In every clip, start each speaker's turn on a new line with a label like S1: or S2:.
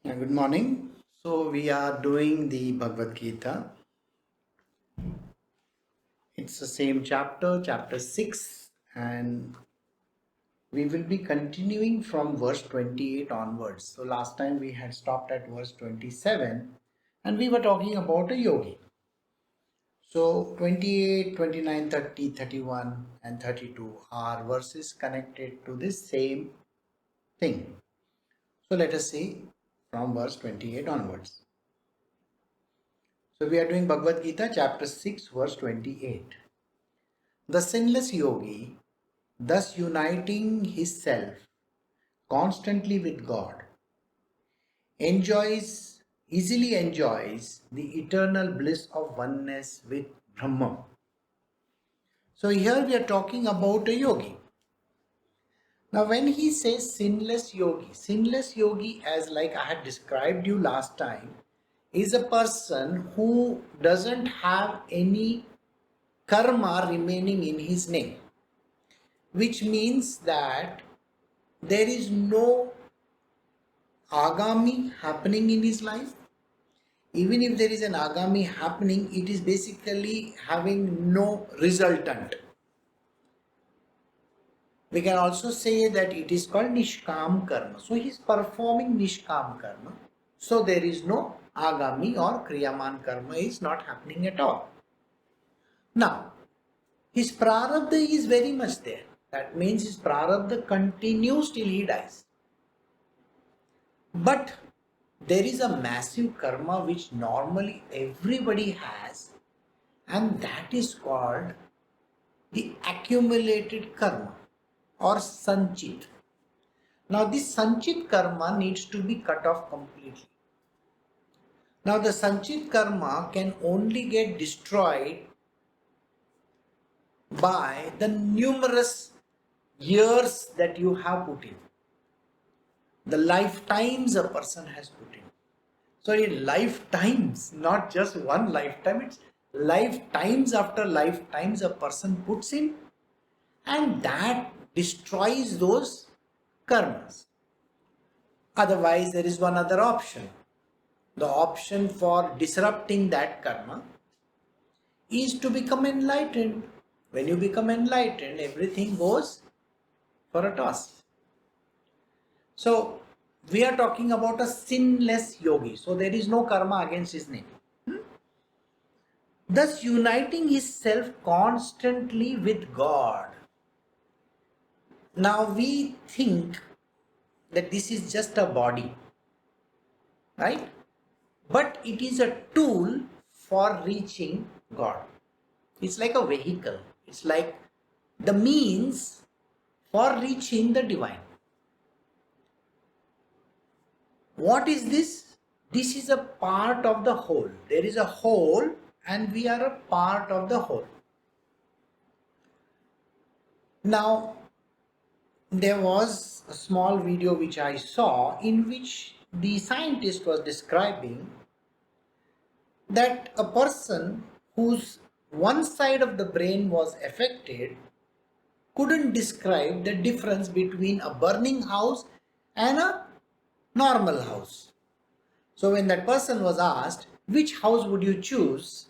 S1: Good morning. So we are doing the Bhagavad Gita. It's the same chapter, chapter 6, and we will be continuing from verse 28 onwards. So last time we had stopped at verse 27 and we were talking about a yogi. So 28, 29, 30, 31, and 32 are verses connected to this same thing. So let us see from verse 28 onwards. So we are doing Bhagavad Gita chapter 6 verse 28. The sinless yogi, thus uniting his self constantly with God, easily enjoys the eternal bliss of oneness with Brahman. So here we are talking about a yogi. Now when he says sinless yogi, as like I had described you last time, is a person who doesn't have any karma remaining in his name, which means that there is no agami happening in his life. Even if there is an agami happening, it is basically having no resultant. We can also say that it is called nishkam karma. So he is performing nishkam karma. So there is no agami or kriyaman karma is not happening at all. Now, his prarabdha is very much there. That means his prarabdha continues till he dies. But there is a massive karma which normally everybody has, and that is called the accumulated karma or sanchit. Now, this sanchit karma needs to be cut off completely. Now, the sanchit karma can only get destroyed by the numerous years that you have put in, the lifetimes a person has put in. So in lifetimes, not just one lifetime, it's lifetimes after lifetimes a person puts in, and that destroys those karmas. Otherwise, there is one other option. The option for disrupting that karma is to become enlightened. When you become enlightened, everything goes for a toss. So we are talking about a sinless yogi. So there is no karma against his name. Thus uniting himself constantly with God. Now we think that this is just a body, right? But it is a tool for reaching God. It's like a vehicle. It's like the means for reaching the divine. What is this? This is a part of the whole. There is a whole and we are a part of the whole. Now, there was a small video which I saw in which the scientist was describing that a person whose one side of the brain was affected couldn't describe the difference between a burning house and a normal house. So when that person was asked, which house would you choose?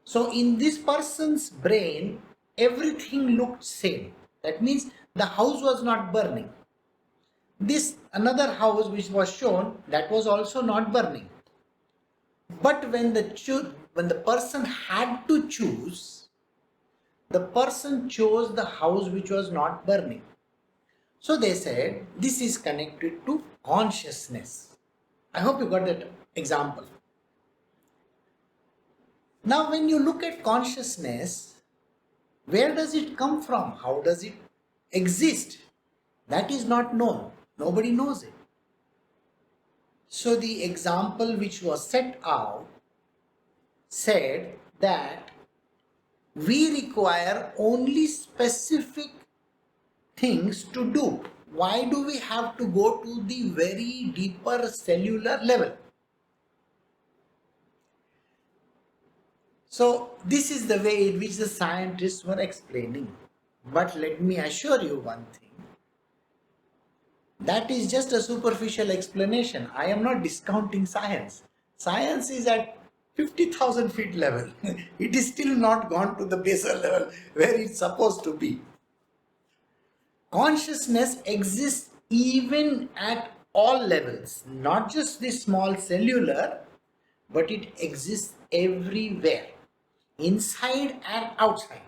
S1: So in this person's brain, everything looked same. That means the house was not burning. This another house which was shown, that was also not burning. But when the person had to choose, the person chose the house which was not burning. So they said this is connected to consciousness. I hope you got that example. Now when you look at consciousness, where does it come from? How does it exist? That is not known. Nobody knows it. So the example which was set out said that we require only specific things to do. Why do we have to go to the very deeper cellular level? So this is the way in which the scientists were explaining. But let me assure you one thing. That is just a superficial explanation. I am not discounting science. Science is at 50,000 feet level. It is still not gone to the basal level where it's supposed to be. Consciousness exists even at all levels, not just the small cellular, but it exists everywhere, inside and outside.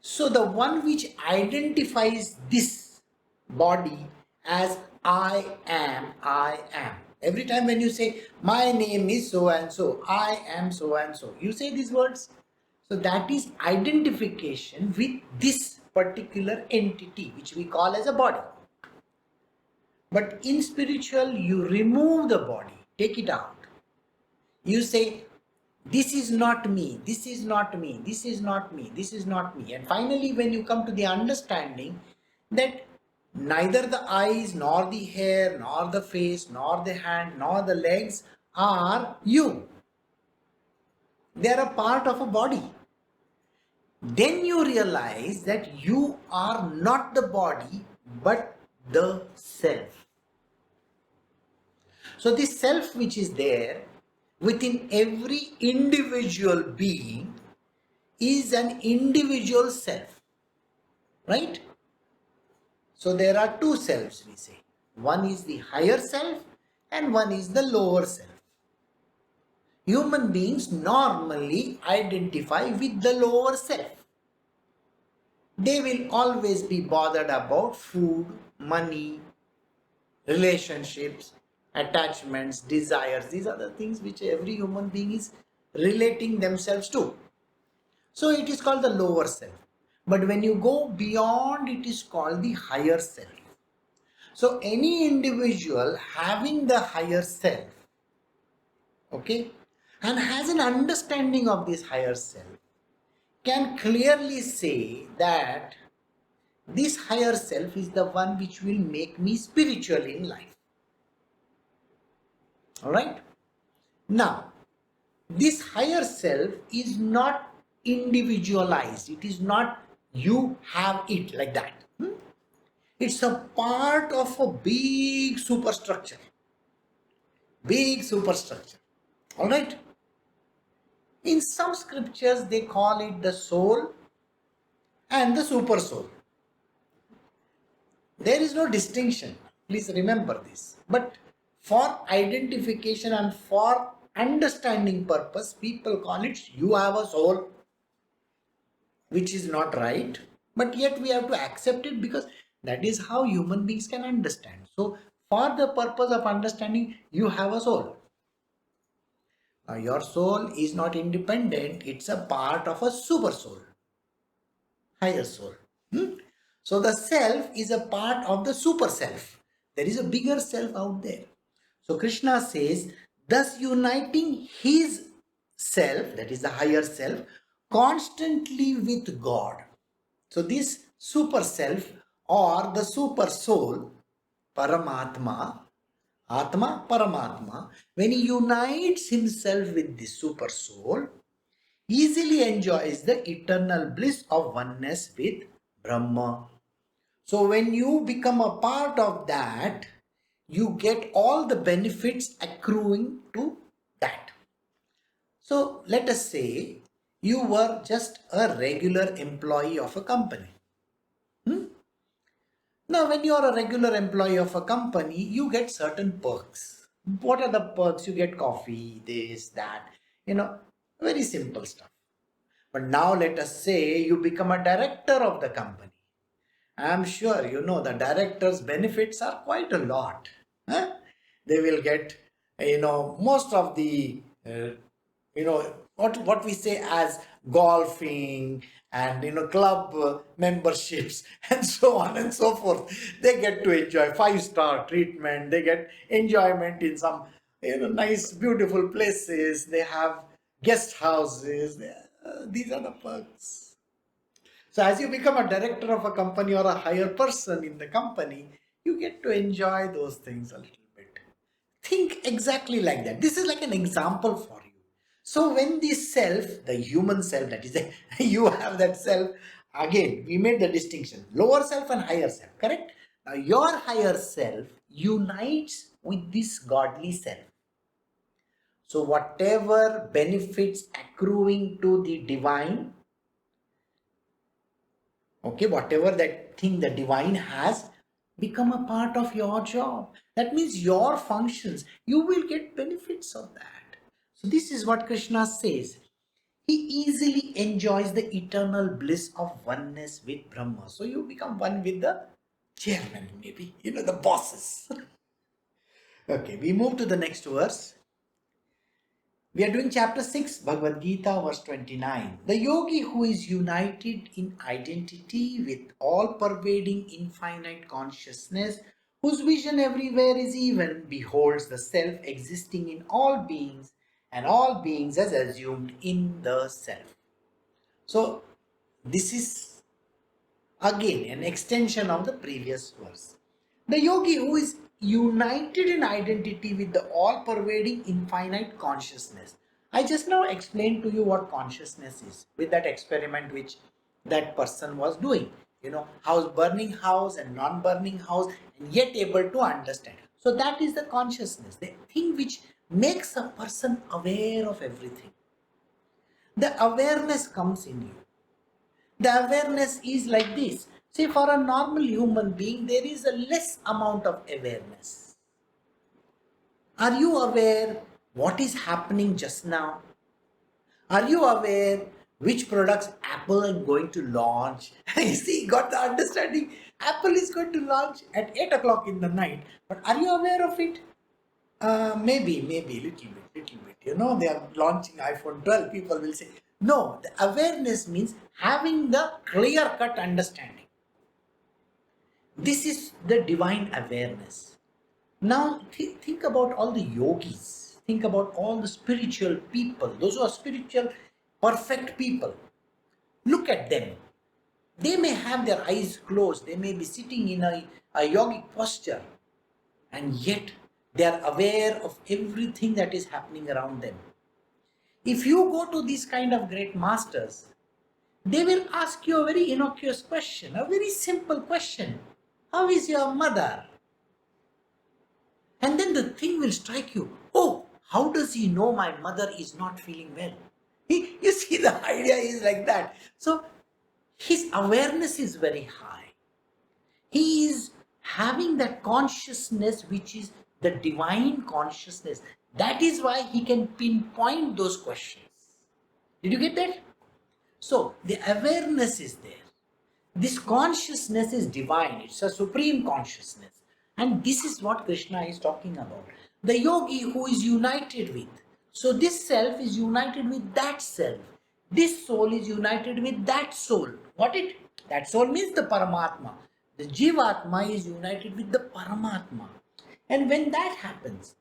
S1: So the one which identifies this body as I am. Every time when you say, my name is so and so, I am so and so, you say these words. So that is identification with this particular entity which we call as a body. But in spiritual, you remove the body, take it out. You say, this is not me, this is not me, this is not me, this is not me. And finally, when you come to the understanding that neither the eyes, nor the hair, nor the face, nor the hand, nor the legs are you, they are a part of a body. Then you realize that you are not the body, but the self. So this self which is there within every individual being is an individual self, right? So there are two selves, we say. One is the higher self and one is the lower self. Human beings normally identify with the lower self. They will always be bothered about food, money, relationships, attachments, desires. These are the things which every human being is relating themselves to. So it is called the lower self. But when you go beyond, it is called the higher self. So any individual having the higher self, okay, and has an understanding of this higher self, can clearly say that this higher self is the one which will make me spiritual in life. Alright? Now, this higher self is not individualized. It is not you have it like that. It's a part of a big superstructure. Big superstructure. Alright? In some scriptures, they call it the soul and the super soul. There is no distinction. Please remember this. But for identification and for understanding purpose, people call it you have a soul, which is not right. But yet we have to accept it because that is how human beings can understand. So for the purpose of understanding, you have a soul. Now your soul is not independent. It's a part of a super soul, higher soul. So the self is a part of the super self. There is a bigger self out there. So Krishna says, thus uniting his self, that is the higher self, constantly with God. So this super self or the super soul, Paramatma, Atma, Paramatma, when he unites himself with the super soul, easily enjoys the eternal bliss of oneness with Brahma. So when you become a part of that, you get all the benefits accruing to that. So let us say you were just a regular employee of a company. Now when you are a regular employee of a company, you get certain perks. What are the perks? You get coffee, this, that, very simple stuff. But now let us say you become a director of the company. I am sure the director's benefits are quite a lot. They will get, most of the, what we say as golfing and, club memberships and so on and so forth. They get to enjoy 5-star treatment. They get enjoyment in some, nice, beautiful places. They have guest houses. These are the perks. So as you become a director of a company or a higher person in the company, you get to enjoy those things a little bit. Think exactly like that. This is like an example for you. So when this self, the human self, that is, you have that self, again, we made the distinction, lower self and higher self, correct? your higher self unites with this godly self. So whatever benefits accruing to the divine, okay, whatever that thing the divine has, become a part of your job. That means your functions, you will get benefits of that. So this is what Krishna says. He easily enjoys the eternal bliss of oneness with Brahma. So you become one with the chairman, maybe, the bosses. Okay, we move to the next verse. We are doing chapter 6, Bhagavad Gita, verse 29. The yogi who is united in identity with all pervading infinite consciousness, whose vision everywhere is even, beholds the self existing in all beings and all beings as assumed in the self. So, this is again an extension of the previous verse. The yogi who is united in identity with the all pervading infinite consciousness. I just now explained to you what consciousness is with that experiment which that person was doing. House burning house and non burning house, and yet able to understand. So, that is the consciousness, the thing which makes a person aware of everything. The awareness comes in you. The awareness is like this. See, for a normal human being, there is a less amount of awareness. Are you aware what is happening just now? Are you aware which products Apple is going to launch? You see, got the understanding. Apple is going to launch at 8 o'clock in the night. But are you aware of it? Maybe, little bit. They are launching iPhone 12. People will say, no, the awareness means having the clear-cut understanding. This is the divine awareness. Now, think about all the yogis. Think about all the spiritual people, those who are spiritual, perfect people. Look at them. They may have their eyes closed. They may be sitting in a yogic posture. And yet, they are aware of everything that is happening around them. If you go to these kind of great masters, they will ask you a very innocuous question, a very simple question. How is your mother? And then the thing will strike you. Oh, how does he know my mother is not feeling well? You see, the idea is like that. So, his awareness is very high. He is having that consciousness which is the divine consciousness. That is why he can pinpoint those questions. Did you get that? So, the awareness is there. This consciousness is divine. It's a supreme consciousness. And this is what Krishna is talking about. The yogi who is united with. So, this self is united with that self. This soul is united with that soul. Got it? That soul means the Paramatma. The Jivatma is united with the Paramatma. And when that happens,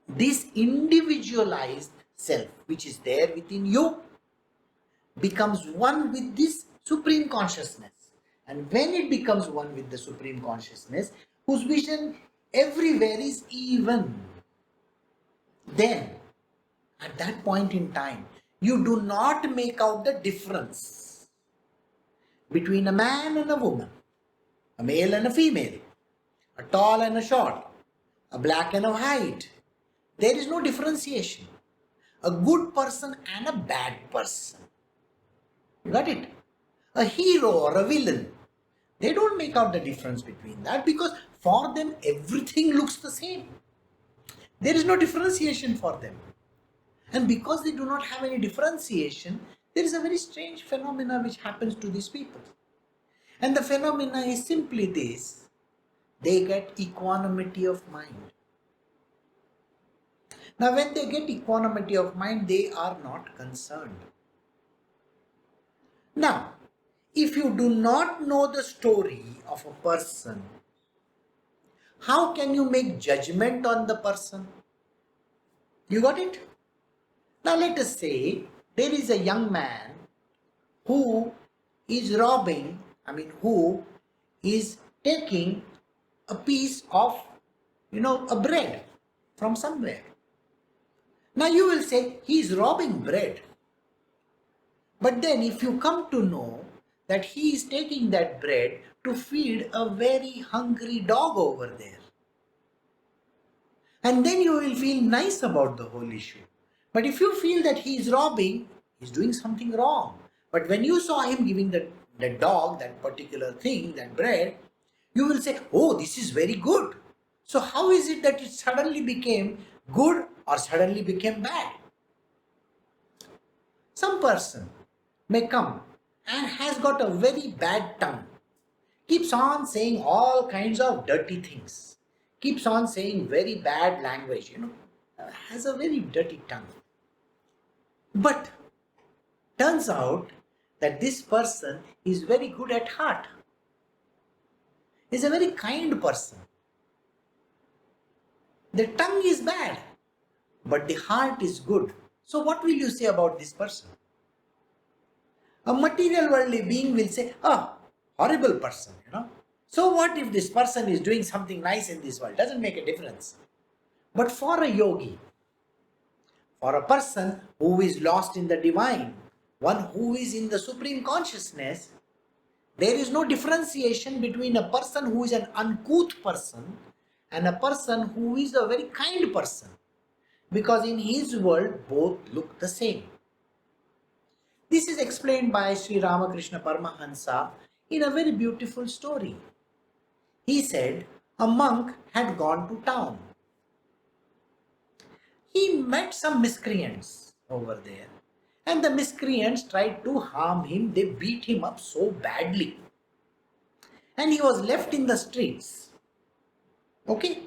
S1: this individualized self which is there within you becomes one with this supreme consciousness. And when it becomes one with the supreme consciousness, whose vision everywhere is even, then at that point in time, you do not make out the difference between a man and a woman, a male and a female, a tall and a short, a black and a white. There is no differentiation. A good person and a bad person. You got it? A hero or a villain. They don't make out the difference between that because for them everything looks the same. There is no differentiation for them. And because they do not have any differentiation, there is a very strange phenomena which happens to these people. And the phenomena is simply this. They get equanimity of mind. Now when they get equanimity of mind, they are not concerned. Now, if you do not know the story of a person, how can you make judgment on the person? You got it? Now let us say there is a young man who is who is taking a piece of, a bread from somewhere. Now you will say he is robbing bread. But then if you come to know that he is taking that bread to feed a very hungry dog over there. And then you will feel nice about the whole issue. But if you feel that he is robbing, he's doing something wrong. But when you saw him giving the dog that particular thing, that bread, you will say, oh, this is very good. So how is it that it suddenly became good or suddenly became bad? Some person may come and has got a very bad tongue, keeps on saying all kinds of dirty things, keeps on saying very bad language, has a very dirty tongue. But turns out that this person is very good at heart, is a very kind person. The tongue is bad, but the heart is good. So what will you say about this person? A material worldly being will say, oh, horrible person, So what if this person is doing something nice in this world? Doesn't make a difference. But for a yogi, for a person who is lost in the divine, one who is in the supreme consciousness, there is no differentiation between a person who is an uncouth person and a person who is a very kind person. Because in his world, both look the same. This is explained by Sri Ramakrishna Paramahansa in a very beautiful story. He said a monk had gone to town. He met some miscreants over there, and the miscreants tried to harm him. They beat him up so badly, and he was left in the streets. Okay?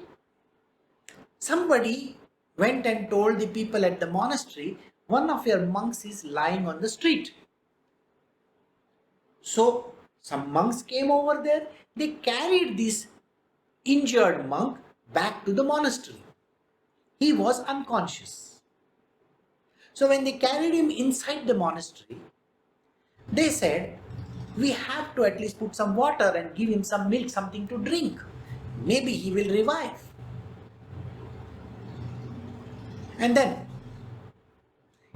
S1: Somebody went and told the people at the monastery, one of your monks is lying on the street. So some monks came over there. They carried this injured monk back to the monastery. He was unconscious. So when they carried him inside the monastery, they said, we have to at least put some water and give him some milk, something to drink. Maybe he will revive. And then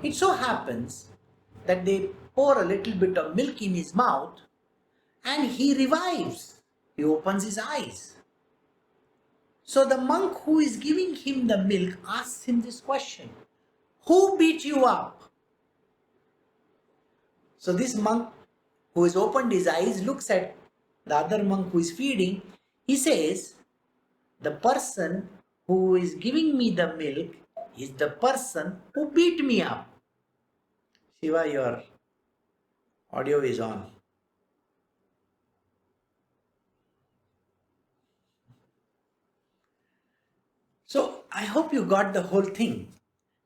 S1: it so happens that they pour a little bit of milk in his mouth and he revives. He opens his eyes. So the monk who is giving him the milk asks him this question, who beat you up? So this monk who has opened his eyes looks at the other monk who is feeding. He says, the person who is giving me the milk is the person who beat me up. Shiva, your audio is on. So I hope you got the whole thing.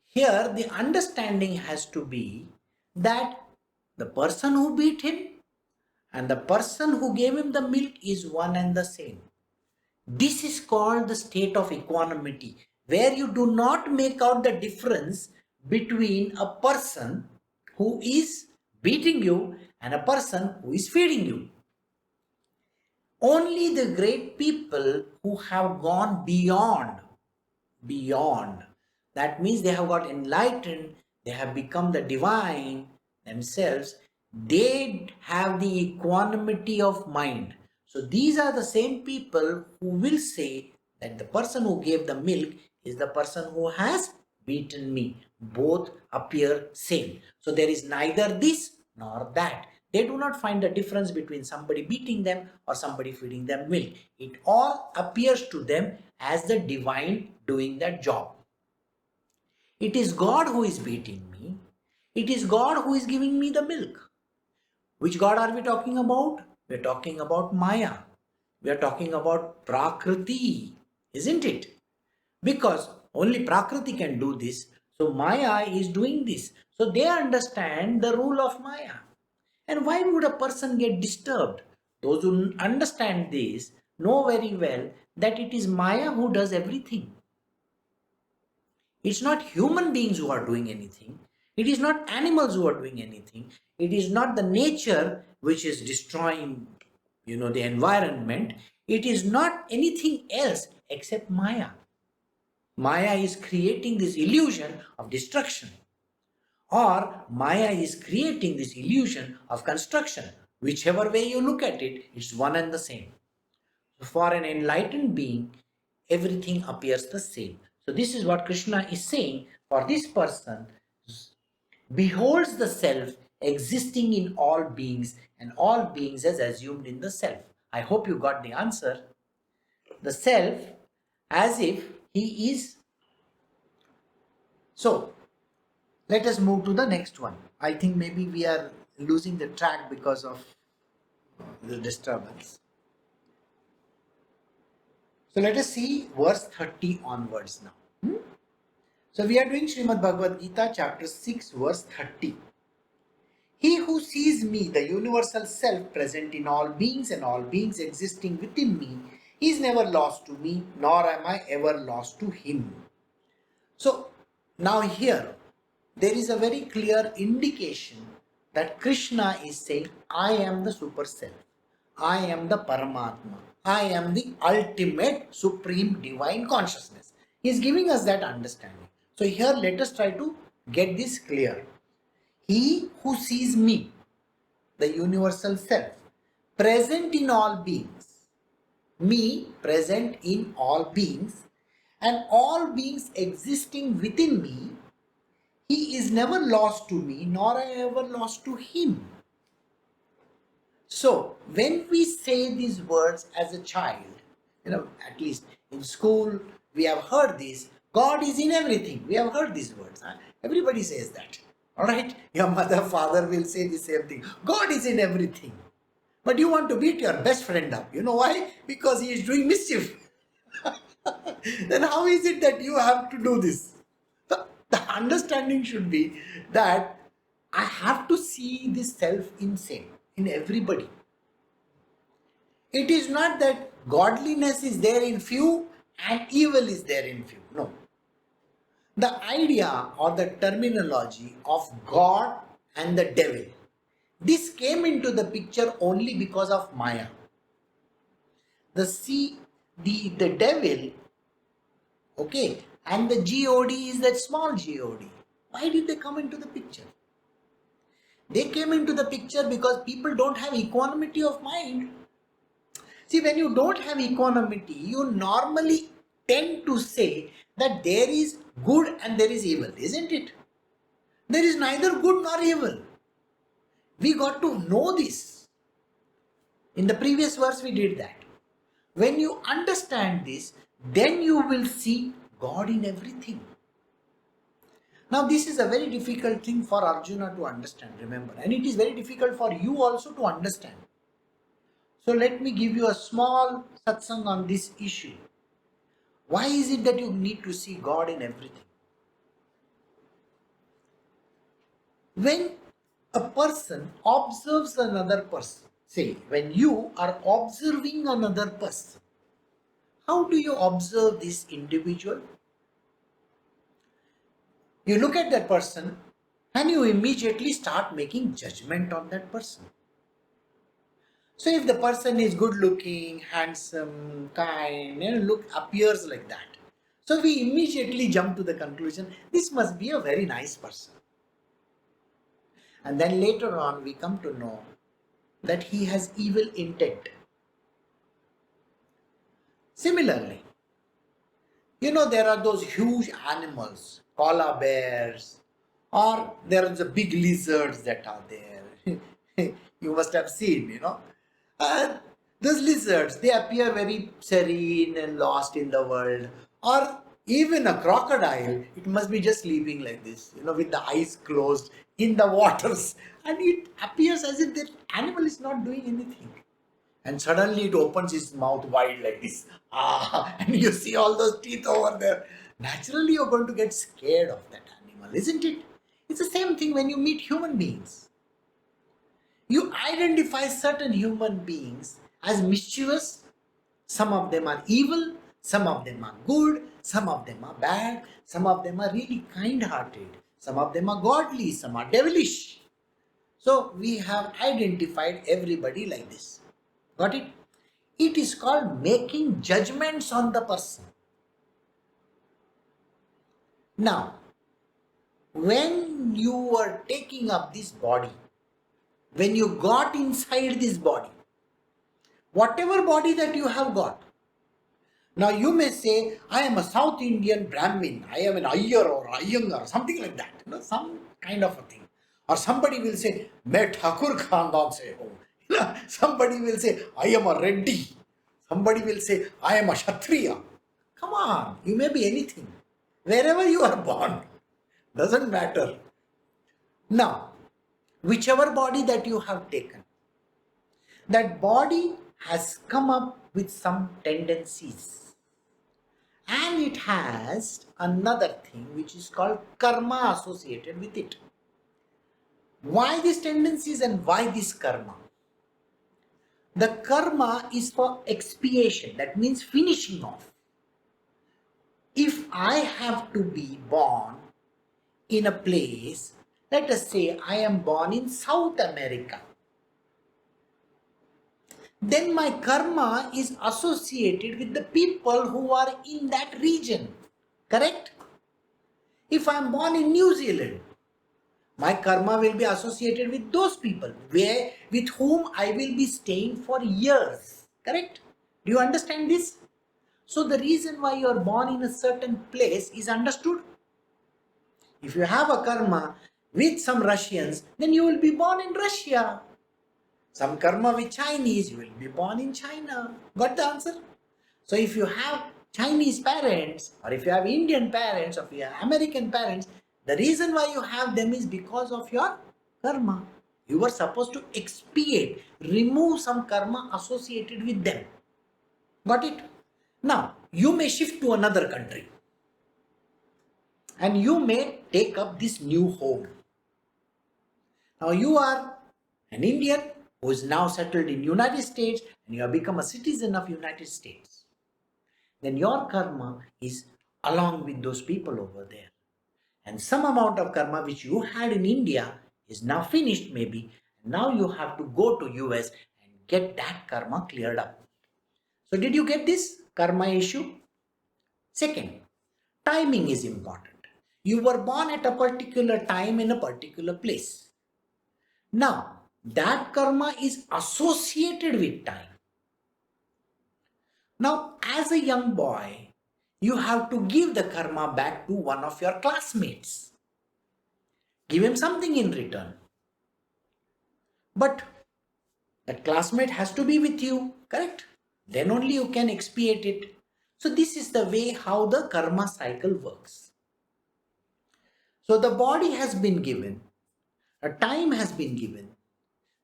S1: Here the understanding has to be that the person who beat him and the person who gave him the milk is one and the same. This is called the state of equanimity, where you do not make out the difference between a person who is beating you and a person who is feeding you. Only the great people who have gone beyond, that means they have got enlightened, they have become the divine themselves, they have the equanimity of mind. So these are the same people who will say that the person who gave the milk is the person who has beaten me. Both appear same. So there is neither this nor that. They do not find the difference between somebody beating them or somebody feeding them milk. It all appears to them as the divine doing that job. It is God who is beating me. It is God who is giving me the milk. Which God are we talking about? We are talking about Maya. We are talking about Prakriti, isn't it? Because only Prakriti can do this. So Maya is doing this. So they understand the rule of Maya. And why would a person get disturbed? Those who understand this know very well that it is Maya who does everything. It's not human beings who are doing anything. It is not animals who are doing anything. It is not the nature which is destroying, the environment. It is not anything else except Maya. Maya is creating this illusion of destruction. Or Maya is creating this illusion of construction. Whichever way you look at it, it's one and the same. So for an enlightened being, everything appears the same. So this is what Krishna is saying. For this person beholds the self existing in all beings and all beings as assumed in the self. I hope you got the answer. The self as if he is. So let us move to the next one. I think maybe we are losing the track because of the disturbance. So let us see verse 30 onwards now. So we are doing Srimad Bhagavad Gita chapter 6 verse 30. He who sees me, the universal self present in all beings and all beings existing within me, is never lost to me, nor am I ever lost to him. So now here there is a very clear indication that Krishna is saying, I am the super self. I am the Paramatma. I am the ultimate supreme divine consciousness. He is giving us that understanding. So here let us try to get this clear. He who sees me, the universal self, present in all beings, me present in all beings, and all beings existing within me, he is never lost to me, nor I ever lost to him. So, when we say these words as a child, at least in school, we have heard this God is in everything. We have heard these words. Huh? Everybody says that. All right? Your mother, father will say the same thing. God is in everything. But you want to beat your best friend up. You know why? Because he is doing mischief. Then how is it that you have to do this? The understanding should be that I have to see this self insane in everybody. It is not that godliness is there in few and evil is there in few. No. The idea or the terminology of God and the devil, this came into the picture only because of Maya. The devil, okay, and the God is that small God. Why did they come into the picture? They came into the picture because people don't have equanimity of mind. See, when you don't have equanimity, you normally tend to say that there is good and there is evil, isn't it? There is neither good nor evil. We got to know this. In the previous verse, we did that. When you understand this, then you will see God in everything. Now, this is a very difficult thing for Arjuna to understand, remember, and it is very difficult for you also to understand. So, let me give you a small satsang on this issue. Why is it that you need to see God in everything? When a person observes another person, say, when you are observing another person, how do you observe this individual? You look at that person and you immediately start making judgment on that person. So if the person is good looking, handsome, kind, appears like that, so we immediately jump to the conclusion, this must be a very nice person. And then later on we come to know that he has evil intent. Similarly, there are those huge animals, koala bears, or there are the big lizards that are there. You must have seen, Uh, those lizards, they appear very serene and lost in the world. Or even a crocodile, it must be just sleeping like this, with the eyes closed in the waters. And it appears as if that animal is not doing anything. And suddenly it opens its mouth wide like this. And you see all those teeth over there. Naturally, you're going to get scared of that animal, isn't it? It's the same thing when you meet human beings. You identify certain human beings as mischievous. Some of them are evil, some of them are good, some of them are bad, some of them are really kind-hearted, some of them are godly, some are devilish. So we have identified everybody like this. Got it? It is called making judgments on the person. Now, when you are taking up this body, when you got inside this body, whatever body that you have got. Now you may say, I am a South Indian Brahmin, I am an Iyer or Iyengar, something like that, some kind of a thing. Or somebody will say, Main Thakur Khandan se ho. Somebody will say, I am a Reddy. Somebody will say, I am a Kshatriya. Come on, you may be anything. Wherever you are born, doesn't matter. Now, whichever body that you have taken, that body has come up with some tendencies. And it has another thing which is called karma associated with it. Why these tendencies and why this karma? The karma is for expiation, that means finishing off. If I have to be born in a place, let us say I am born in South America, then my karma is associated with the people who are in that region. Correct? If I am born in New Zealand, my karma will be associated with those people with whom I will be staying for years. Correct? Do you understand this? So the reason why you are born in a certain place is understood. If you have a karma with some Russians, then you will be born in Russia. Some karma with Chinese, you will be born in China. Got the answer? So if you have Chinese parents, or if you have Indian parents, or if you have American parents, the reason why you have them is because of your karma. You were supposed to expiate, remove some karma associated with them. Got it? Now, you may shift to another country and you may take up this new home. Now, you are an Indian who is now settled in United States and you have become a citizen of United States. Then your karma is along with those people over there. And some amount of karma which you had in India is now finished maybe. Now you have to go to US and get that karma cleared up. So did you get this karma issue? Second, timing is important. You were born at a particular time in a particular place. Now, that karma is associated with time. Now, as a young boy, you have to give the karma back to one of your classmates. Give him something in return. But that classmate has to be with you, correct? Then only you can expiate it. So this is the way how the karma cycle works. So the body has been given, a time has been given,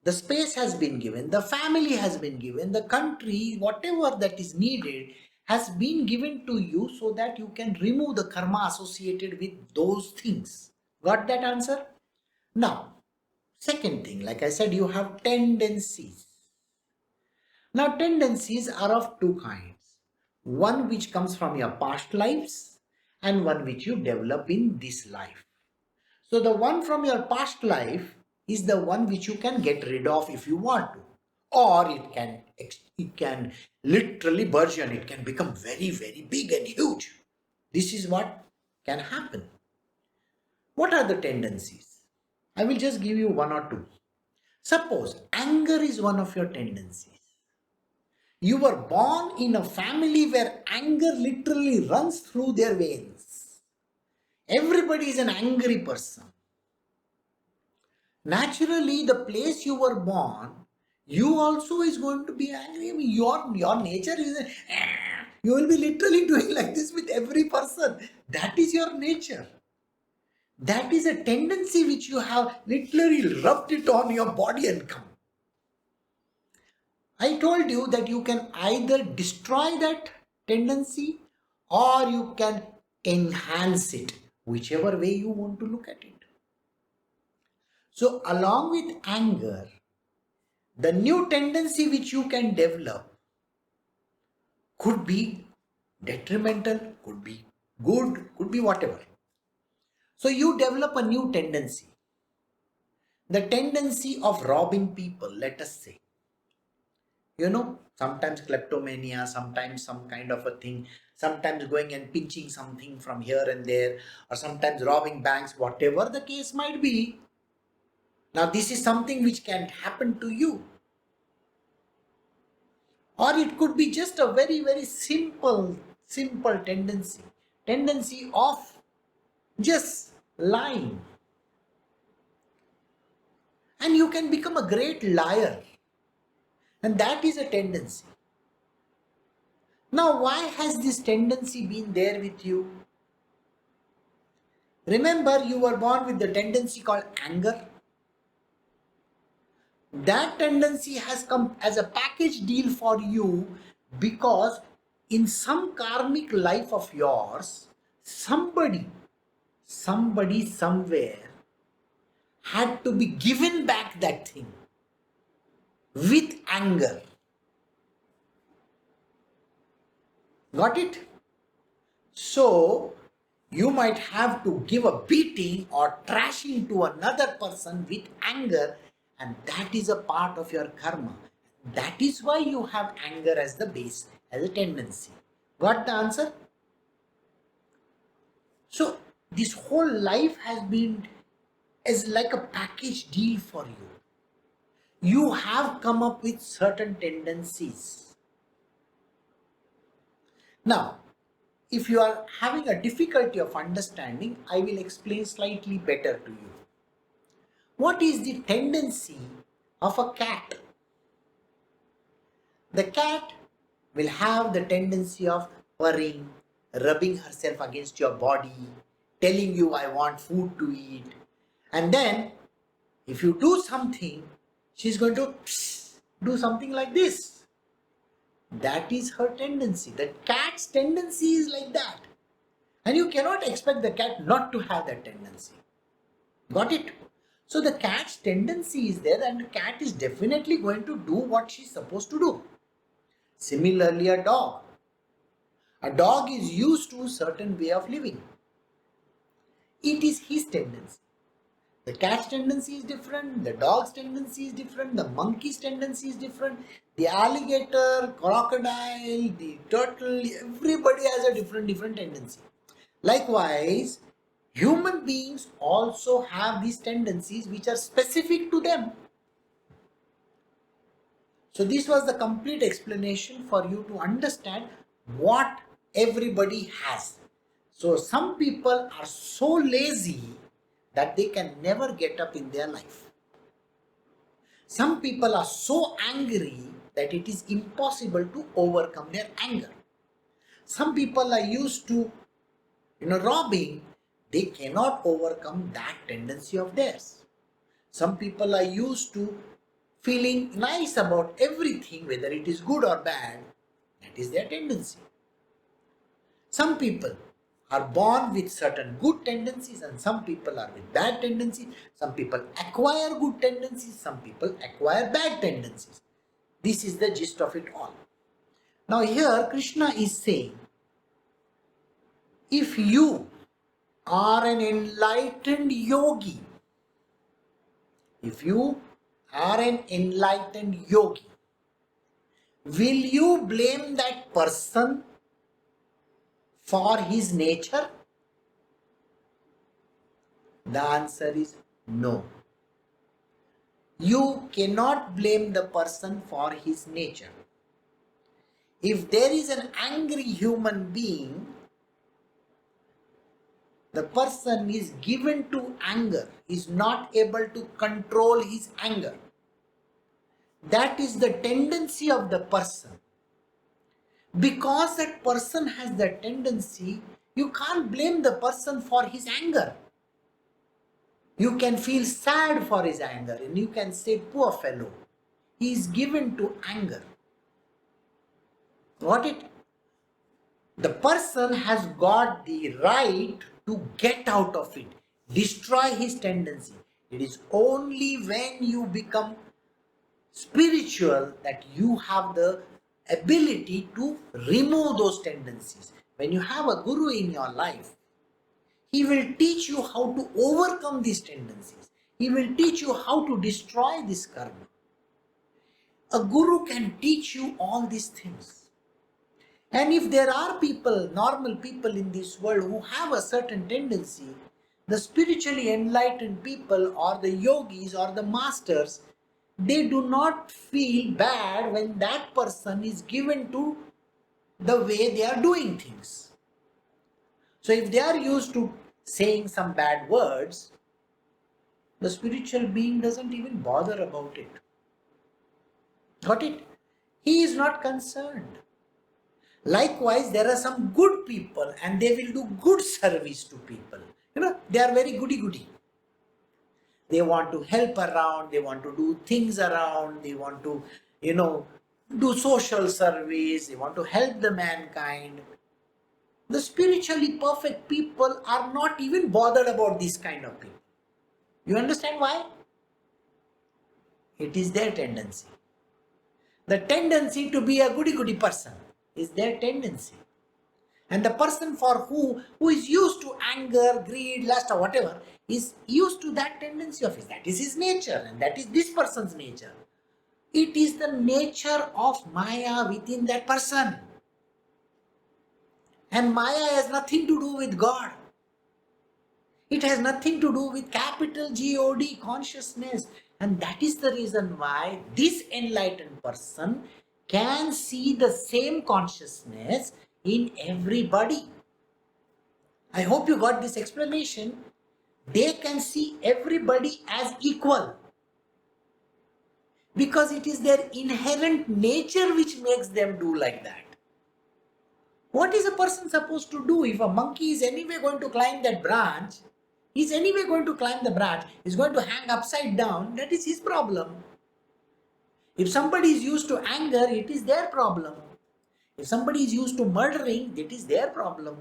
S1: the space has been given, the family has been given, the country, whatever that is needed has been given to you so that you can remove the karma associated with those things. Got that answer? Now, second thing, like I said, you have tendencies. Now, tendencies are of two kinds. One which comes from your past lives and one which you develop in this life. So the one from your past life is the one which you can get rid of if you want to. Or it can literally burgeon. It can become very, very big and huge. This is what can happen. What are the tendencies? I will just give you one or two. Suppose anger is one of your tendencies. You were born in a family where anger literally runs through their veins. Everybody is an angry person. Naturally, the place you were born, you also is going to be angry. I mean, your nature is, you will be literally doing like this with every person. That is your nature. That is a tendency which you have literally rubbed it on your body and come. I told you that you can either destroy that tendency or you can enhance it, whichever way you want to look at it. So along with anger, the new tendency which you can develop could be detrimental, could be good, could be whatever. So you develop a new tendency. The tendency of robbing people, let us say. Sometimes kleptomania, sometimes some kind of a thing, sometimes going and pinching something from here and there, or sometimes robbing banks, whatever the case might be. Now, this is something which can happen to you. Or it could be just a very, very simple tendency of just lying. And you can become a great liar. And that is a tendency. Now, why has this tendency been there with you? Remember, you were born with the tendency called anger. That tendency has come as a package deal for you because in some karmic life of yours, somebody somewhere had to be given back that thing with anger. Got it? So, you might have to give a beating or trashing to another person with anger, and that is a part of your karma. That is why you have anger as the base, as a tendency. Got the answer? So, this whole life has been as like a package deal for you. You have come up with certain tendencies. Now, if you are having a difficulty of understanding, I will explain slightly better to you. What is the tendency of a cat? The cat will have the tendency of purring, rubbing herself against your body, telling you, I want food to eat. And then, if you do something, she's going to do something like this. That is her tendency. The cat's tendency is like that. And you cannot expect the cat not to have that tendency. Got it? So the cat's tendency is there and the cat is definitely going to do what she's supposed to do. Similarly, a dog. A dog is used to a certain way of living. It is his tendency. The cat's tendency is different, the dog's tendency is different, the monkey's tendency is different, the alligator, crocodile, the turtle, everybody has a different tendency. Likewise, human beings also have these tendencies which are specific to them. So this was the complete explanation for you to understand what everybody has. So some people are so lazy that they can never get up in their life. Some people are so angry that it is impossible to overcome their anger. Some people are used to, robbing. They cannot overcome that tendency of theirs. Some people are used to feeling nice about everything, whether it is good or bad. That is their tendency. Some people are born with certain good tendencies and some people are with bad tendencies. Some people acquire good tendencies, some people acquire bad tendencies. This is the gist of it all. Now here Krishna is saying, if you are an enlightened yogi, will you blame that person for his nature? The answer is no. You cannot blame the person for his nature. If there is an angry human being, the person is given to anger, is not able to control his anger. That is the tendency of the person. Because that person has that tendency, you can't blame the person for his anger. You can feel sad for his anger and you can say, poor fellow, he is given to anger. Got it? The person has got the right to get out of it, destroy his tendency. It is only when you become spiritual that you have the ability to remove those tendencies. When you have a guru in your life, he will teach you how to overcome these tendencies. He will teach you how to destroy this karma. A guru can teach you all these things. And if there are people, normal people in this world who have a certain tendency, The spiritually enlightened people or the yogis or the masters, they do not feel bad when that person is given to the way they are doing things. So if they are used to saying some bad words, the spiritual being doesn't even bother about it. Got it? He is not concerned. Likewise, there are some good people and they will do good service to people. They are very goody-goody. They want to help around, they want to do things around, they want to, do social service, they want to help the mankind. The spiritually perfect people are not even bothered about this kind of people. You understand why? It is their tendency. The tendency to be a goody-goody person is their tendency. And the person for who is used to anger, greed, lust or whatever is used to that tendency of his. That is his nature and that is this person's nature. It is the nature of Maya within that person. And Maya has nothing to do with God. It has nothing to do with capital God consciousness. And that is the reason why this enlightened person can see the same consciousness in everybody. I hope you got this explanation. They can see everybody as equal because it is their inherent nature which makes them do like that. What is a person supposed to do? If a monkey is anyway going to climb that branch, he's anyway going to climb the branch, he's going to hang upside down, that is his problem. If somebody is used to anger, it is their problem. If somebody is used to murdering, that is their problem.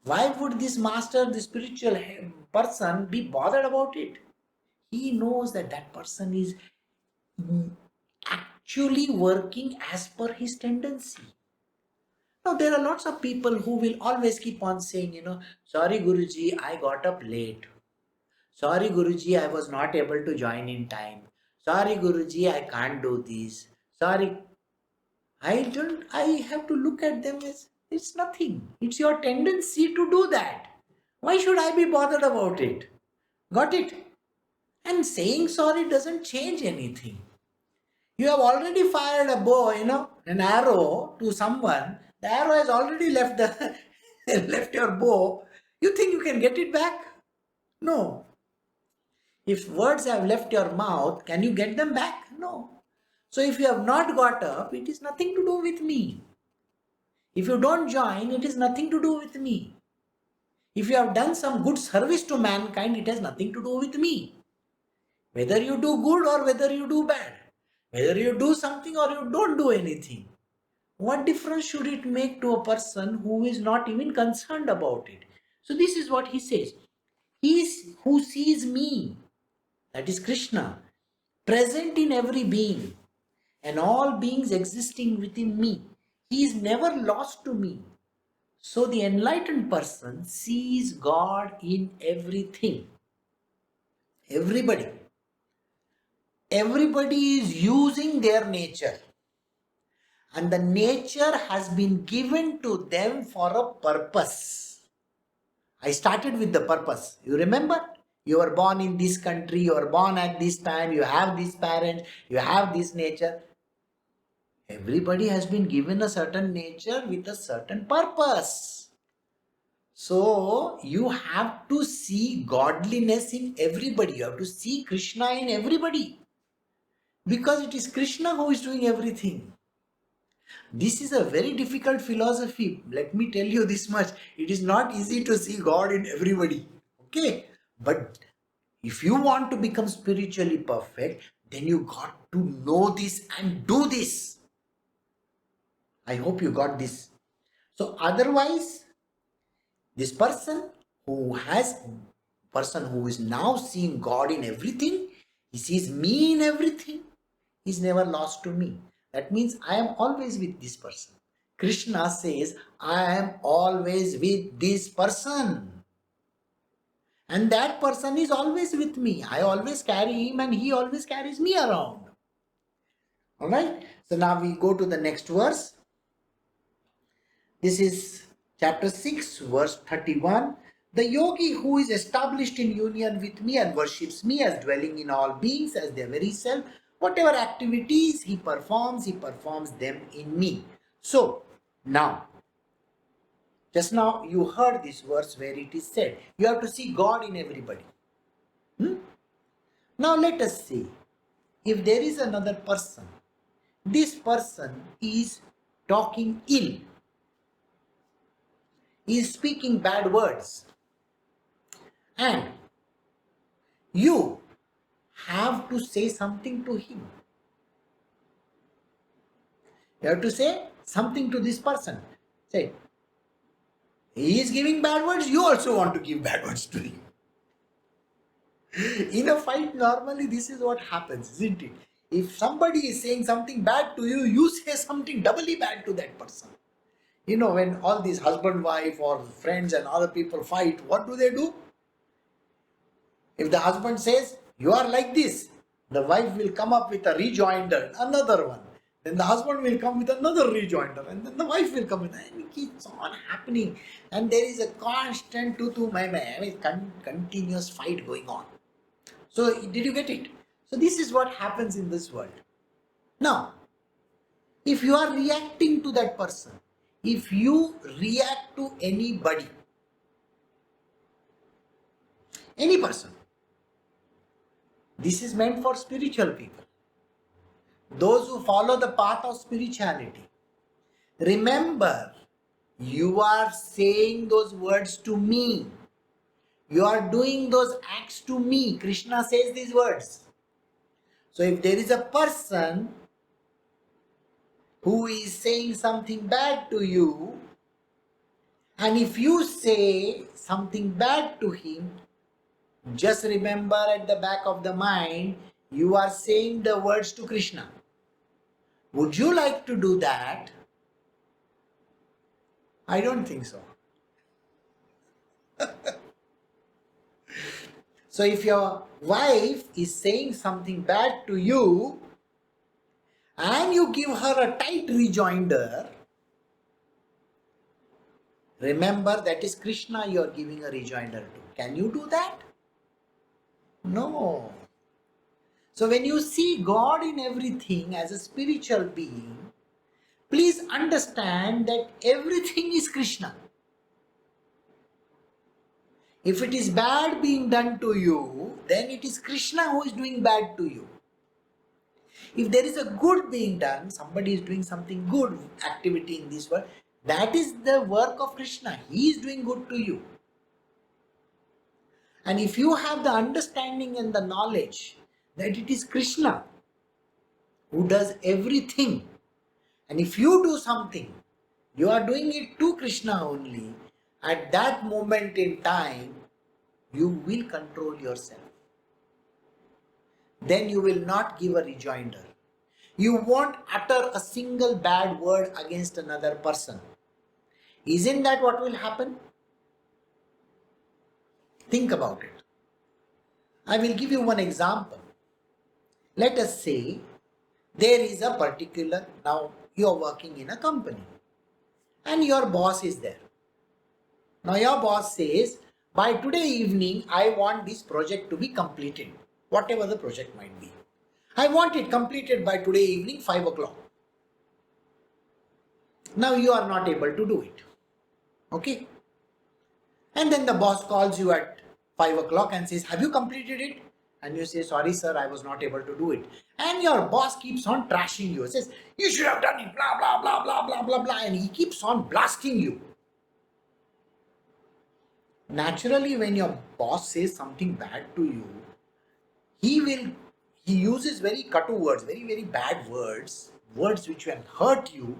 S1: Why would this master, the spiritual person, be bothered about it? He knows that that person is actually working as per his tendency. Now, there are lots of people who will always keep on saying, sorry Guruji, I got up late. Sorry Guruji, I was not able to join in time. Sorry Guruji, I can't do this. Sorry. I have to look at them as it's nothing. It's your tendency to do that. Why should I be bothered about it? Got it? And saying sorry doesn't change anything. You have already fired a bow, an arrow to someone. The arrow has already left left your bow. You think you can get it back? No. If words have left your mouth, can you get them back? No. So if you have not got up, it is nothing to do with me. If you don't join, it is nothing to do with me. If you have done some good service to mankind, it has nothing to do with me. Whether you do good or whether you do bad, whether you do something or you don't do anything, what difference should it make to a person who is not even concerned about it? So this is what he says. He is who sees me, that is Krishna, present in every being and all beings existing within me. He is never lost to me. So the enlightened person sees God in everything. Everybody is using their nature. And the nature has been given to them for a purpose. I started with the purpose. You remember? You were born in this country, you were born at this time, you have these parents, you have this nature. Everybody has been given a certain nature with a certain purpose. So you have to see godliness in everybody. You have to see Krishna in everybody. Because it is Krishna who is doing everything. This is a very difficult philosophy. Let me tell you this much. It is not easy to see God in everybody. Okay? But if you want to become spiritually perfect, then you got to know this and do this. I hope you got this. So otherwise, this person who is now seeing God in everything, he sees me in everything, he's never lost to me. That means I am always with this person. Krishna says, I am always with this person. And that person is always with me. I always carry him and he always carries me around. Alright? So now we go to the next verse. This is chapter 6, verse 31. The yogi who is established in union with me and worships me as dwelling in all beings as their very self, whatever activities he performs them in me. So, now, just now you heard this verse where it is said, you have to see God in everybody. Now let us say, if there is another person, this person is talking ill, is speaking bad words, and you have to say something to him. You have to say something to this person. Say, he is giving bad words, you also want to give bad words to him. In a fight, normally this is what happens, isn't it? If somebody is saying something bad to you, you say something doubly bad to that person. You know, when all these husband, wife, or friends and other people fight, what do? If the husband says, you are like this, the wife will come up with a rejoinder, another one. Then the husband will come with another rejoinder, and then the wife will come with, and it keeps on happening. And there is a constant continuous fight going on. So, did you get it? So, this is what happens in this world. Now, if you are reacting to that person, if you react to anybody, any person, this is meant for spiritual people, those who follow the path of spirituality. Remember, you are saying those words to me. You are doing those acts to me. Krishna says these words. So if there is a person who is saying something bad to you, and if you say something bad to him, just remember at the back of the mind, you are saying the words to Krishna. Would you like to do that? I don't think so. So if your wife is saying something bad to you and you give her a tight rejoinder, remember that is Krishna you are giving a rejoinder to. Can you do that? No. So when you see God in everything as a spiritual being, please understand that everything is Krishna. If it is bad being done to you, then it is Krishna who is doing bad to you. If there is a good being done, somebody is doing something good activity in this world, that is the work of Krishna. He is doing good to you. And if you have the understanding and the knowledge that it is Krishna who does everything, and if you do something, you are doing it to Krishna only, at that moment in time, you will control yourself. Then you will not give a rejoinder. You won't utter a single bad word against another person. Isn't that what will happen? Think about it. I will give you one example. Let us say there is a particular, now you are working in a company and your boss is there. Now your boss says, by today evening, I want this project to be completed, whatever the project might be. I want it completed by today evening, 5 o'clock. Now you are not able to do it. Okay? And then the boss calls you at 5 o'clock and says, have you completed it? And you say, sorry sir, I was not able to do it. And your boss keeps on trashing you. Says, you should have done it, blah, blah, blah, blah, blah, blah, blah. And he keeps on blasting you. Naturally, when your boss says something bad to you, he uses very katu words, very, very bad words, words which will hurt you.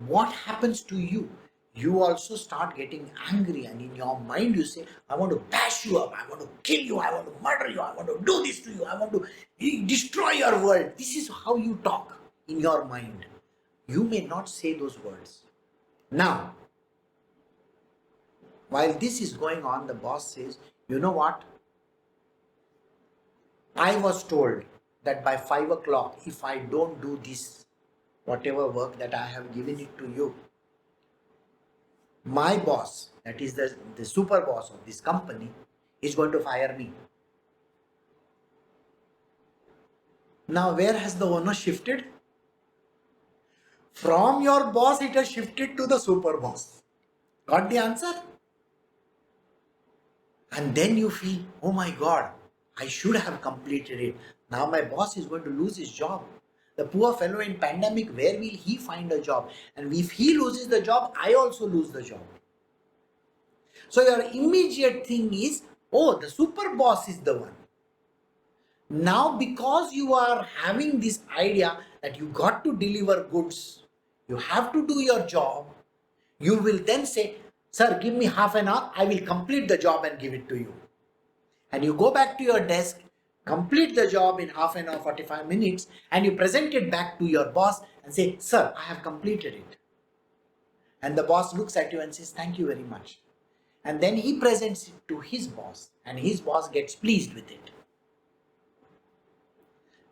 S1: What happens to you? You also start getting angry, and in your mind you say, I want to bash you up, I want to kill you, I want to murder you, I want to do this to you, I want to destroy your world. This is how you talk in your mind. You may not say those words. Now, while this is going on, the boss says, you know what? I was told that by 5 o'clock, if I don't do this, whatever work that I have given it to you, my boss, that is the super boss of this company, is going to fire me. Now, where has the owner shifted? From your boss, it has shifted to the super boss. Got the answer? And then you feel, oh my God, I should have completed it. Now my boss is going to lose his job. The poor fellow in pandemic, where will he find a job? And if he loses the job, I also lose the job. So your immediate thing is, oh, the super boss is the one. Now, because you are having this idea that you got to deliver goods, you have to do your job, you will then say, sir, give me half an hour, I will complete the job and give it to you. And you go back to your desk, complete the job in half an hour, 45 minutes, and you present it back to your boss and say, sir, I have completed it. And the boss looks at you and says, thank you very much. And then he presents it to his boss, and his boss gets pleased with it.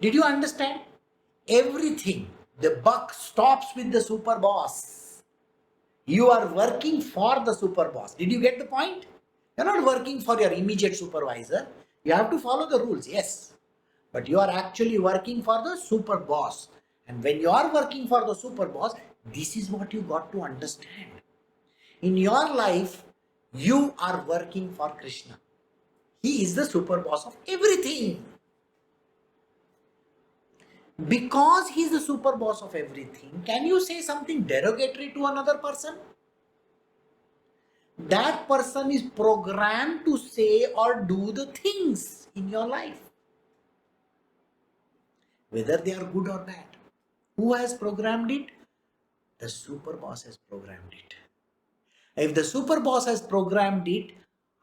S1: Did you understand? Everything, the buck stops with the super boss. You are working for the super boss. Did you get the point? You're not working for your immediate supervisor. You have to follow the rules, yes. But you are actually working for the super boss. And when you are working for the super boss, this is what you got to understand. In your life, you are working for Krishna. He is the super boss of everything. Because he is the super boss of everything, can you say something derogatory to another person? That person is programmed to say or do the things in your life, whether they are good or bad. Who has programmed it? The super boss has programmed it. If the super boss has programmed it,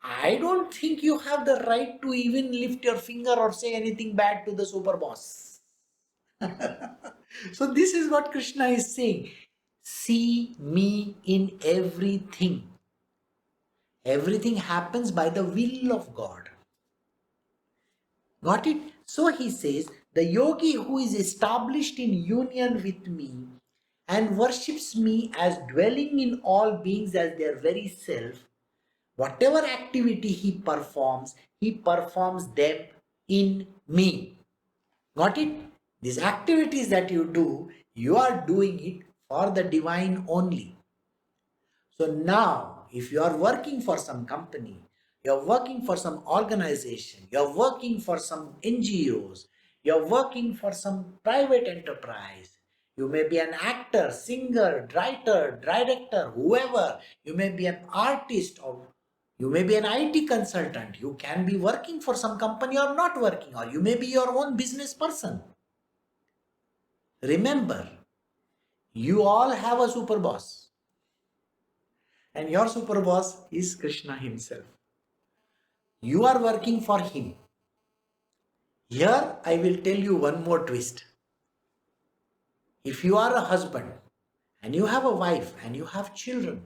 S1: I don't think you have the right to even lift your finger or say anything bad to the super boss. So this is what Krishna is saying. See me in everything. Everything happens by the will of God. Got it? So he says, the yogi who is established in union with me and worships me as dwelling in all beings as their very self, whatever activity he performs them in me. Got it? These activities that you do, you are doing it for the divine only. So now, if you are working for some company, you're working for some organization, you're working for some NGOs, you're working for some private enterprise, you may be an actor, singer, writer, director, whoever, you may be an artist, or you may be an IT consultant, you can be working for some company or not working, or you may be your own business person. Remember, you all have a super boss. And your super boss is Krishna himself. You are working for him. Here I will tell you one more twist. If you are a husband and you have a wife and you have children,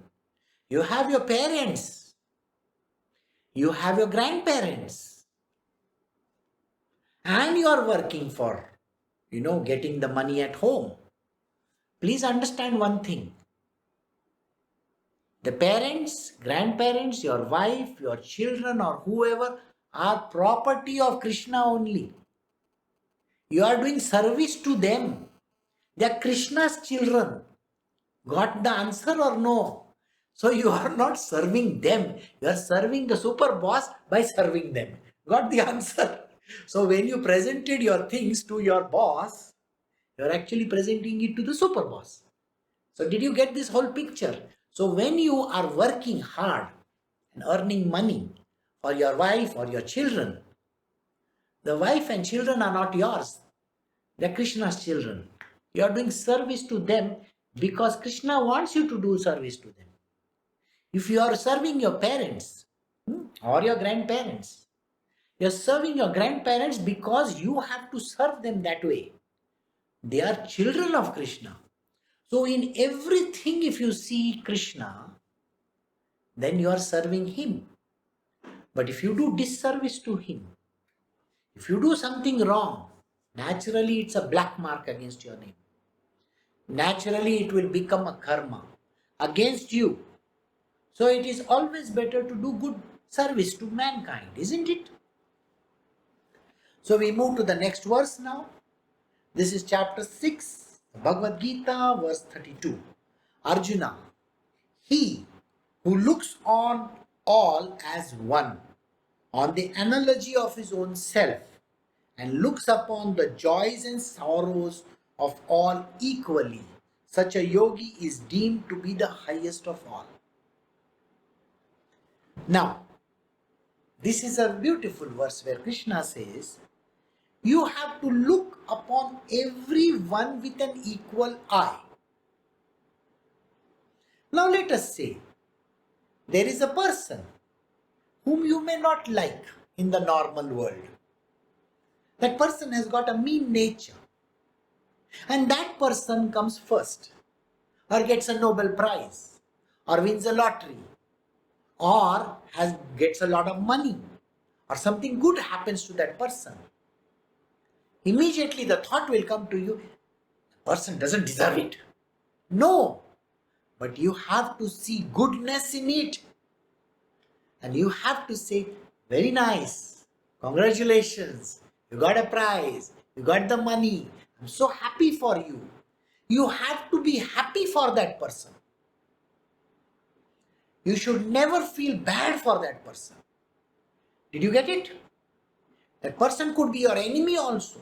S1: you have your parents, you have your grandparents, and you are working for, getting the money at home. Please understand one thing. The parents, grandparents, your wife, your children, or whoever are property of Krishna only. You are doing service to them. They are Krishna's children. Got the answer or no? So you are not serving them. You are serving the super boss by serving them. Got the answer? So when you presented your things to your boss, you are actually presenting it to the super boss. So did you get this whole picture? So when you are working hard and earning money for your wife or your children, the wife and children are not yours. They are Krishna's children. You are doing service to them because Krishna wants you to do service to them. If you are serving your parents or your grandparents, you are serving your grandparents because you have to serve them that way. They are children of Krishna. So in everything, if you see Krishna, then you are serving him. But if you do disservice to him, if you do something wrong, naturally it's a black mark against your name. Naturally it will become a karma against you. So it is always better to do good service to mankind, isn't it? So we move to the next verse now. This is chapter 6, Bhagavad Gita, verse 32. Arjuna, he who looks on all as one, on the analogy of his own self, and looks upon the joys and sorrows of all equally, such a yogi is deemed to be the highest of all. Now, this is a beautiful verse where Krishna says, you have to look upon everyone with an equal eye. Now let us say, there is a person whom you may not like in the normal world. That person has got a mean nature. And that person comes first, or gets a Nobel Prize, or wins a lottery, or gets a lot of money, or something good happens to that person. Immediately the thought will come to you, the person doesn't deserve it. No, but you have to see goodness in it. And you have to say, very nice, congratulations, you got a prize, you got the money, I'm so happy for you. You have to be happy for that person. You should never feel bad for that person. Did you get it? That person could be your enemy also.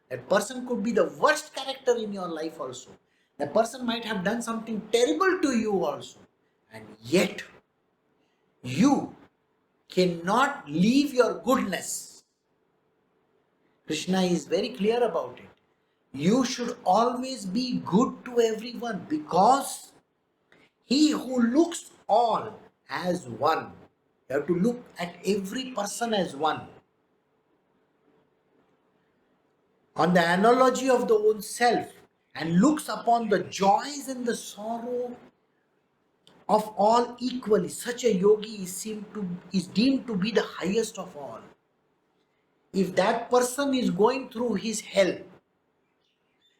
S1: That person could be the worst character in your life also. That person might have done something terrible to you also. And yet, you cannot leave your goodness. Krishna is very clear about it. You should always be good to everyone, because he who looks all as one. You have to look at every person as one. On the analogy of the own self, and looks upon the joys and the sorrow of all equally. Such a yogi is deemed to be the highest of all. If that person is going through his hell,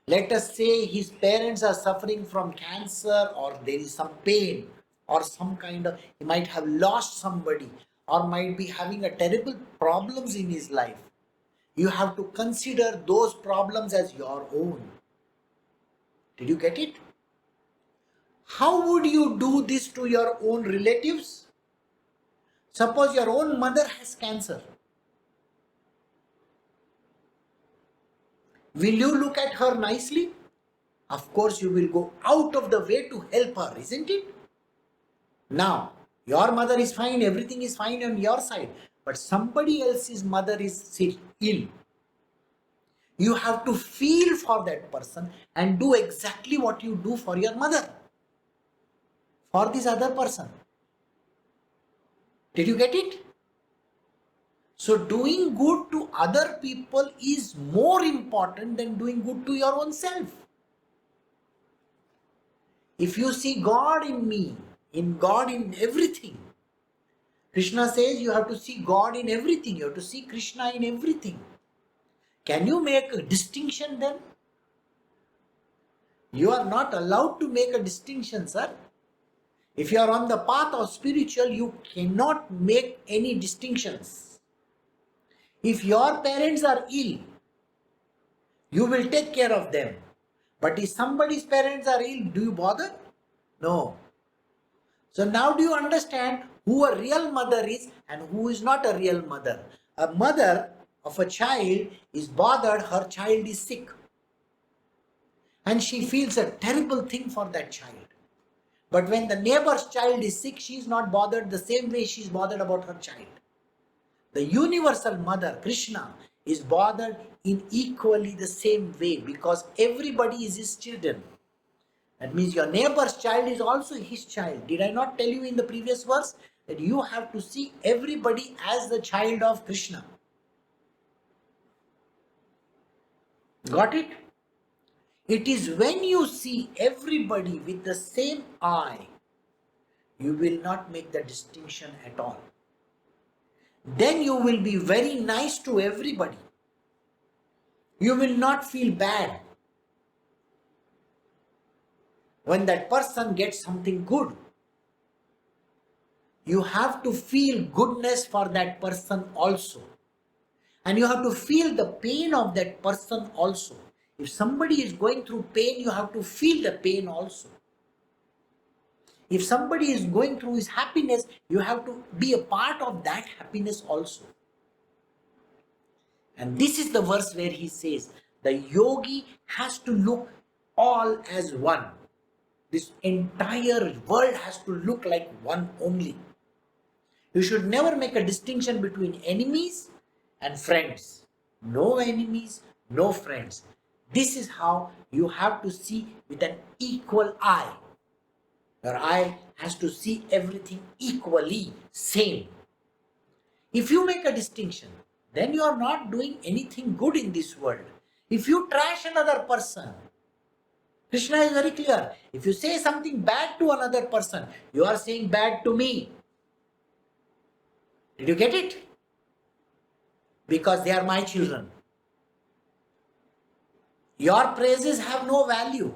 S1: let us say his parents are suffering from cancer, or there is some pain, or some kind of, he might have lost somebody, or might be having a terrible problems in his life. You have to consider those problems as your own. Did you get it? How would you do this to your own relatives? Suppose your own mother has cancer. Will you look at her nicely? Of course, you will go out of the way to help her, isn't it? Now, your mother is fine, everything is fine on your side, but somebody else's mother is ill. You have to feel for that person and do exactly what you do for your mother, for this other person. Did you get it? So doing good to other people is more important than doing good to your own self. If you see God in me, in God in everything, Krishna says you have to see God in everything. You have to see Krishna in everything. Can you make a distinction then? You are not allowed to make a distinction, sir. If you are on the path of spiritual, you cannot make any distinctions. If your parents are ill, you will take care of them. But if somebody's parents are ill, do you bother? No. So now do you understand who a real mother is and who is not a real mother? A mother of a child is bothered, her child is sick. And she feels a terrible thing for that child. But when the neighbor's child is sick, she is not bothered the same way she is bothered about her child. The universal mother, Krishna, is bothered in equally the same way, because everybody is his children. That means your neighbor's child is also his child. Did I not tell you in the previous verse that you have to see everybody as the child of Krishna? Got it? It is when you see everybody with the same eye, you will not make the distinction at all. Then you will be very nice to everybody. You will not feel bad when that person gets something good. you have to feel goodness for that person also. And you have to feel the pain of that person also. If somebody is going through pain, you have to feel the pain also. If somebody is going through his happiness, you have to be a part of that happiness also. And this is the verse where he says, the yogi has to look all as one. This entire world has to look like one only. You should never make a distinction between enemies and friends. No enemies, no friends. This is how you have to see with an equal eye. Your eye has to see everything equally, same. If you make a distinction, then you are not doing anything good in this world. If you trash another person, Krishna is very clear. If you say something bad to another person, you are saying bad to me. Did you get it? Because they are my children. Your praises have no value.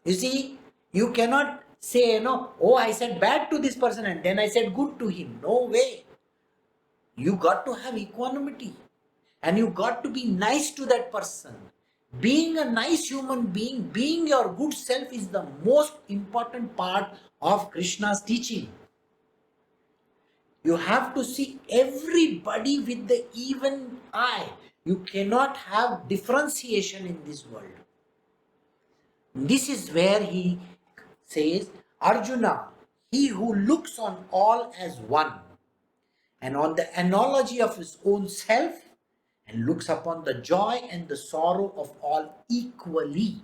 S1: You see, you cannot say, oh, I said bad to this person and then I said good to him. No way. You got to have equanimity and you got to be nice to that person. Being a nice human being, being your good self is the most important part of Krishna's teaching. You have to see everybody with the even eye. You cannot have differentiation in this world. This is where he says, Arjuna, he who looks on all as one, and on the analogy of his own self, and looks upon the joy and the sorrow of all equally.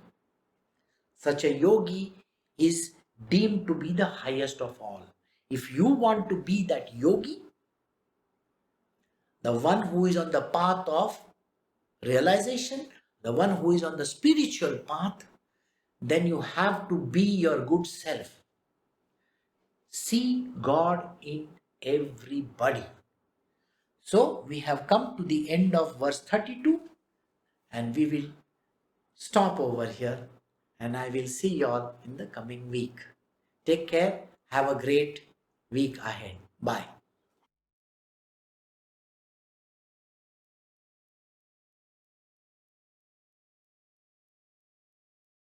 S1: Such a yogi is deemed to be the highest of all. If you want to be that yogi, the one who is on the path of realization, the one who is on the spiritual path, then you have to be your good self. See God in everybody. So we have come to the end of verse 32 and we will stop over here and I will see you all in the coming week. Take care. Have a great week ahead. Bye.